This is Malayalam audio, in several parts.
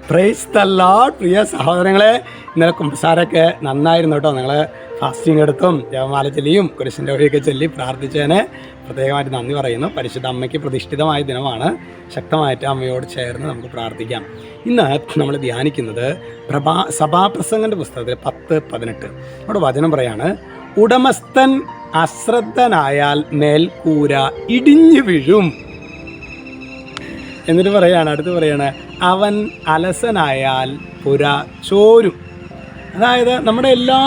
Praise the Lord. പ്രിയ സഹോദരങ്ങളെ, ഇന്നലെ കുമ്പസാരമൊക്കെ നന്നായിരുന്നു കേട്ടോ. നിങ്ങൾ ഫാസ്റ്റിംഗ് എടുത്തും ജപമാല ചൊല്ലിയും കുരിശിൻ്റെ വഴിയൊക്കെ ചൊല്ലി പ്രാർത്ഥിച്ചതിന് പ്രത്യേകമായിട്ട് നന്ദി പറയുന്നു. പരിശുദ്ധ അമ്മയ്ക്ക് പ്രതിഷ്ഠിതമായ ദിനമാണ്. ശക്തമായിട്ട് അമ്മയോട് ചേർന്ന് നമുക്ക് പ്രാർത്ഥിക്കാം. ഇന്ന് നമ്മൾ ധ്യാനിക്കുന്നത് സഭാപ്രസംഗൻ്റെ പുസ്തകത്തിൽ 10:18 അവിടെ വചനം പറയാണ്, ഉടമസ്ഥൻ അശ്രദ്ധനായാൽ മേൽക്കൂര ഇടിഞ്ഞു വീഴും. എന്നിട്ട് പറയാണ്, അടുത്ത് പറയാണ്, അവൻ അലസനായാൽ പുര ചോരും. അതായത് നമ്മുടെ എല്ലാ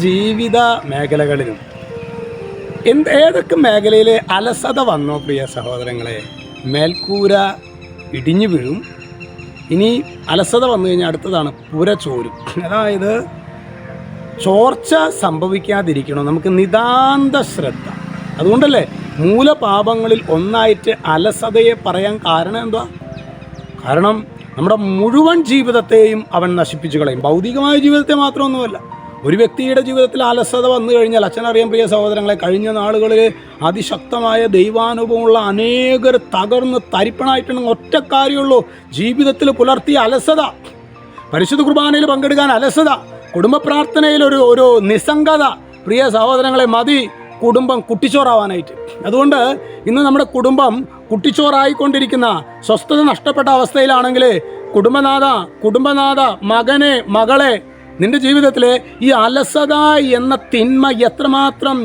ജീവിത മേഖലകളിലും ഏതൊക്കെ മേഖലയിൽ അലസത വന്നോ പ്രിയ സഹോദരങ്ങളെ, മേൽക്കൂര ഇടിഞ്ഞു വീഴും. ഇനി അലസത വന്നു കഴിഞ്ഞാൽ അടുത്തതാണ് പുര ചോരും. അതായത് ചോർച്ച സംഭവിക്കാതിരിക്കണം നമുക്ക് നിതാന്ത ശ്രദ്ധ. അതുകൊണ്ടല്ലേ മൂലപാപങ്ങളിൽ ഒന്നായിട്ട് അലസതയെ പറയാൻ കാരണം എന്തുവാ? കാരണം നമ്മുടെ മുഴുവൻ ജീവിതത്തെയും അവൻ നശിപ്പിച്ചു കളയും. ഭൗതികമായ ജീവിതത്തെ മാത്രമൊന്നുമല്ല, ഒരു വ്യക്തിയുടെ ജീവിതത്തിൽ അലസത വന്നു കഴിഞ്ഞാൽ, അച്ഛനറിയാം പ്രിയ സഹോദരങ്ങളെ, കഴിഞ്ഞ നാളുകളിൽ അതിശക്തമായ ദൈവാനുഭവമുള്ള അനേകർ തകർന്ന് തരിപ്പണായിട്ടുണ്ടെങ്കിൽ ഒറ്റ കാര്യമുള്ളൂ, ജീവിതത്തിൽ പുലർത്തിയ അലസത. പരിശുദ്ധ കുർബാനയിൽ പങ്കെടുക്കാൻ അലസത, കുടുംബ പ്രാർത്ഥനയിൽ ഒരു നിസ്സംഗത. പ്രിയ സഹോദരങ്ങളെ, മതി കുടുംബം കുട്ടിച്ചോറാവാനായിട്ട്. അതുകൊണ്ട് ഇന്ന് നമ്മുടെ കുടുംബം കുട്ടിച്ചോറായിക്കൊണ്ടിരിക്കുന്ന, സ്വസ്ഥത നഷ്ടപ്പെട്ട അവസ്ഥയിലാണെങ്കിൽ കുടുംബനാഥ, മകനെ, മകളെ, നിന്റെ ജീവിതത്തിലെ ഈ അലസത എന്ന തിന്മ എത്രമാത്രം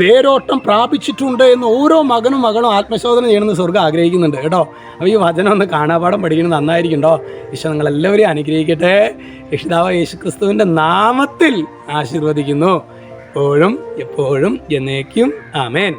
വേരോട്ടം പ്രാപിച്ചിട്ടുണ്ട് എന്ന് ഓരോ മകനും മകളും ആത്മശോധന ചെയ്യണമെന്ന് സ്വർഗ്ഗം ആഗ്രഹിക്കുന്നുണ്ട് കേട്ടോ. അപ്പോൾ ഈ വചനം ഒന്ന് കാണാപാഠം പഠിക്കുന്നത് നന്നായിരിക്കുണ്ടോ. ഈശോ നിങ്ങളെല്ലാവരെയും അനുഗ്രഹിക്കട്ടെ. രക്ഷിതാവായ യേശുക്രിസ്തുവിൻ്റെ നാമത്തിൽ ആശീർവദിക്കുന്നു. എപ്പോഴും എന്നേക്കും ആമേൻ.